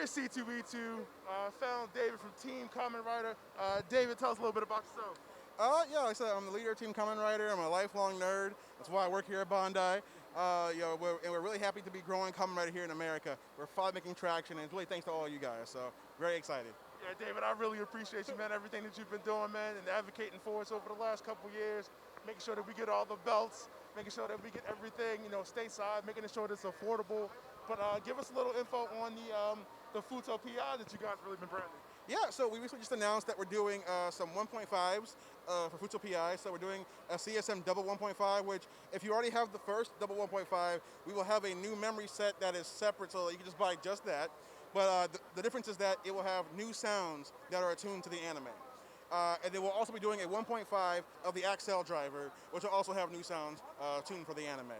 at C2E2. Found David from Team Kamen Rider. David, tell us a little bit about yourself. Yeah, like I said, I'm the leader of Team Kamen Rider. I'm a lifelong nerd. That's why I work here at Bandai. We're really happy to be growing Kamen Rider here in America. We're finally making traction, and it's really thanks to all you guys. So very excited. Yeah, David, I really appreciate you, man. Everything that you've been doing, man, and advocating for us over the last couple years, making sure that we get all the belts, making sure that we get everything, stateside, making sure that it's affordable. But give us a little info on the Futo PI that you guys really been branding. Yeah, so we recently just announced that we're doing some 1.5s for Futo PI. So we're doing a CSM double 1.5, which if you already have the first double 1.5, we will have a new memory set that is separate so you can just buy just that. But the difference is that it will have new sounds that are attuned to the anime. And then we'll also be doing a 1.5 of the Axel driver, which will also have new sounds tuned for the anime.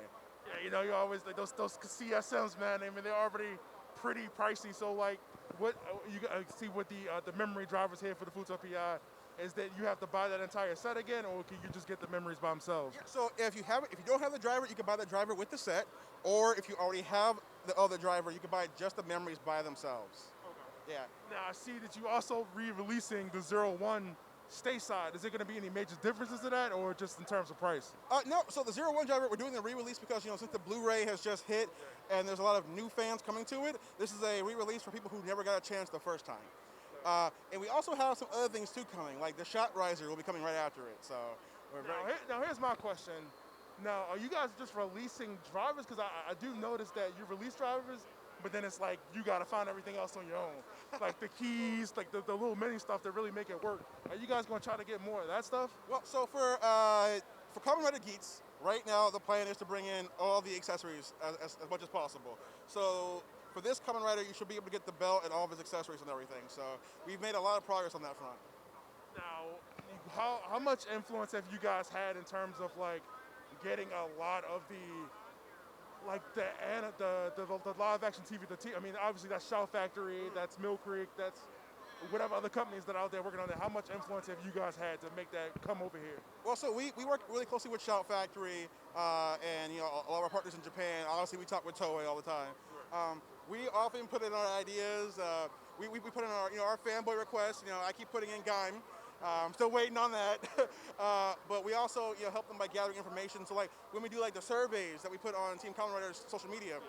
Yeah, you always like those CSMs, man. I mean, they're already pretty pricey. So like, what you see with the memory drivers here for the Futo PI is that you have to buy that entire set again, or can you just get the memories by themselves? Yeah, so if you don't have the driver, you can buy the driver with the set, or if you already have the other driver, you can buy just the memories by themselves. Okay. Yeah. Now I see that you also re-releasing the 01 stateside. Is there going to be any major differences to that, or just in terms of price? No, so the 01 driver, we're doing the re-release because, since the Blu-ray has just hit and there's a lot of new fans coming to it, this is a re-release for people who never got a chance the first time. And we also have some other things too coming, like the Shot Riser will be coming right after it. So now here's my question. Now, are you guys just releasing drivers? Because I do notice that you release drivers, but then it's like you got to find everything else on your own. Like the keys, like the little mini stuff that really make it work. Are you guys going to try to get more of that stuff? Well, so for Kamen Rider Geeks, right now the plan is to bring in all the accessories as much as possible. So for this Kamen Rider, you should be able to get the belt and all of his accessories and everything. So we've made a lot of progress on that front. Now, how much influence have you guys had in terms of like getting a lot of the live action TV? I mean, obviously that's Shout Factory, that's Mill Creek, that's whatever other companies that are out there working on that. How much influence have you guys had to make that come over here? Well, so we work really closely with Shout Factory and a lot of our partners in Japan. Obviously, we talk with Toei all the time. We often put in our ideas. We put in our fanboy requests. I keep putting in Gaim. I'm still waiting on that. But we also help them by gathering information. So like when we do like the surveys that we put on Team Kamen Rider's social media,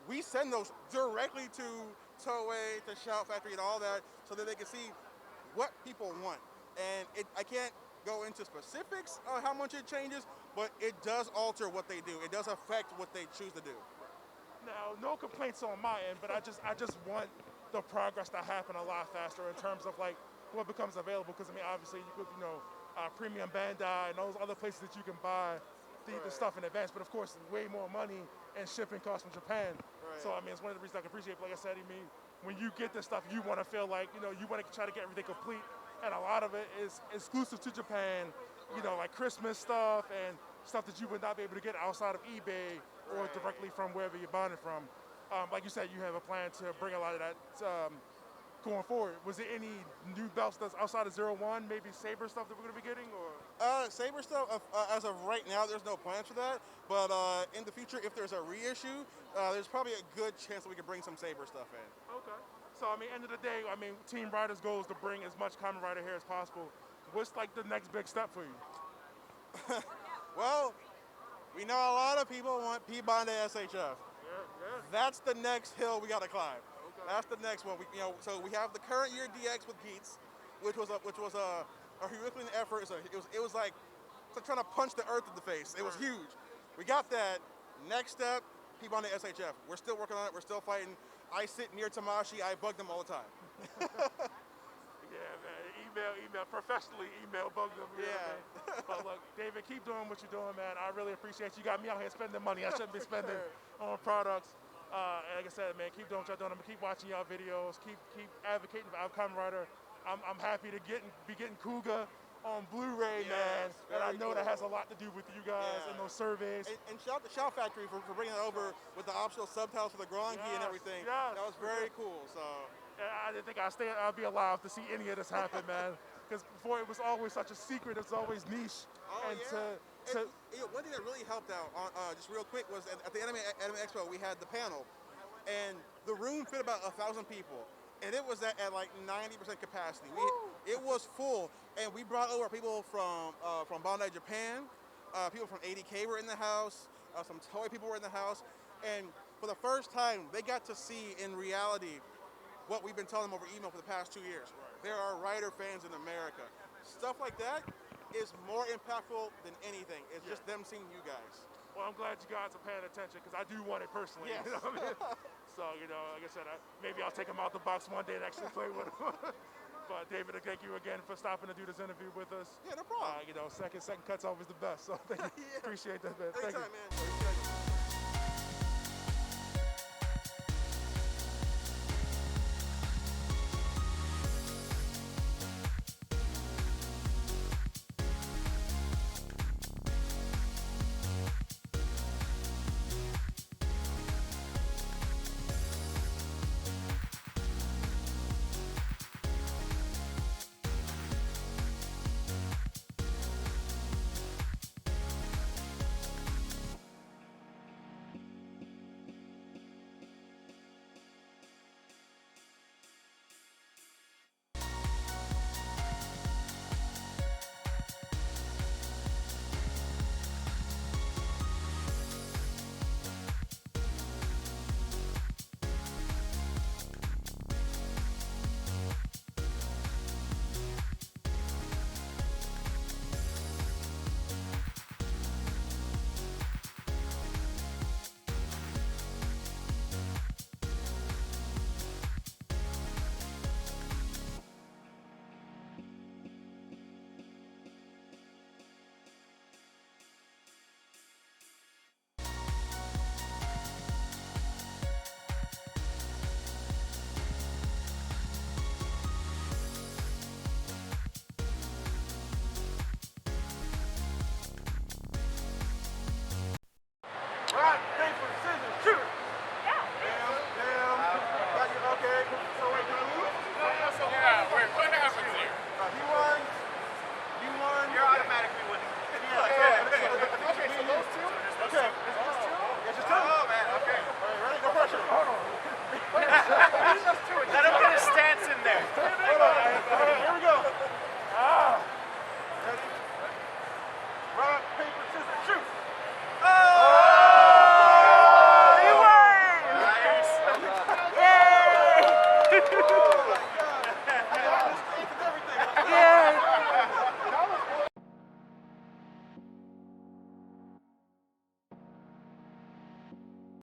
we send those directly to Toei, to Shout Factory, and all that, so that they can see what people want. And I can't go into specifics on how much it changes, but it does alter what they do. It does affect what they choose to do. Now, no complaints on my end, but I just want the progress to happen a lot faster in terms of like what becomes available. Because I mean, obviously, you could Premium Bandai and those other places that you can buy the stuff in advance, but of course, way more money and shipping costs from Japan. Right. So I mean, it's one of the reasons I can appreciate. Like I said, when you get this stuff, you want to feel like you want to try to get everything complete, and a lot of it is exclusive to Japan. Like Christmas stuff and stuff that you would not be able to get outside of eBay or directly from wherever you're buying it from. Like you said, you have a plan to bring a lot of that going forward. Was there any new belts that's outside of 01, maybe Saber stuff that we're going to be getting? Or Saber stuff, as of right now, there's no plans for that. But in the future, if there's a reissue, there's probably a good chance that we could bring some Saber stuff in. Okay. So, I mean, end of the day, Team Rider's goal is to bring as much Kamen Rider here as possible. What's like the next big step for you? Well, we know a lot of people want Bandai SHF. Yeah. That's the next hill we got to climb. Okay. That's the next one. So we have the current year DX with Geats, which was a Herculean effort. It was like trying to punch the earth in the face. It was huge. We got that. Next step, Bandai SHF. We're still working on it. We're still fighting. I sit near Tamashi. I bug them all the time. Yeah, man. Email, professionally bug them. Yeah. But look, David, keep doing what you're doing, man. I really appreciate you. You got me out here spending money. I shouldn't be spending on products. And like I said, man, keep doing what y'all doing. I'm gonna keep watching y'all videos. Keep advocating for our Kamen Rider. I'm happy to be getting Kuga on Blu-ray, man. And I know that has a lot to do with you guys and those surveys. And shout out to Shout Factory for bringing it over with the optional subtitles for the Grongi and everything. Yes. That was very cool. So. I didn't think I'd be alive to see any of this happen, man. Because before it was always such a secret, it was always niche. One thing that really helped out, just real quick, was at the Anime Expo, we had the panel. And the room fit about 1,000 people. And it was at like 90% capacity. It was full, and we brought over people from Bandai Japan, people from ADK were in the house, some toy people were in the house, and for the first time, they got to see in reality what we've been telling them over email for the past 2 years. There are Rider fans in America. Stuff like that is more impactful than anything. It's just them seeing you guys. Well, I'm glad you guys are paying attention because I do want it personally. Yes. You know what I mean? So, you know, like I said, maybe I'll take them out the box one day and actually play with them. But David, thank you again for stopping to do this interview with us. Yeah, no problem. You know, second cut's always the best. So thank you. Appreciate that, man. Thank you. Anytime, man.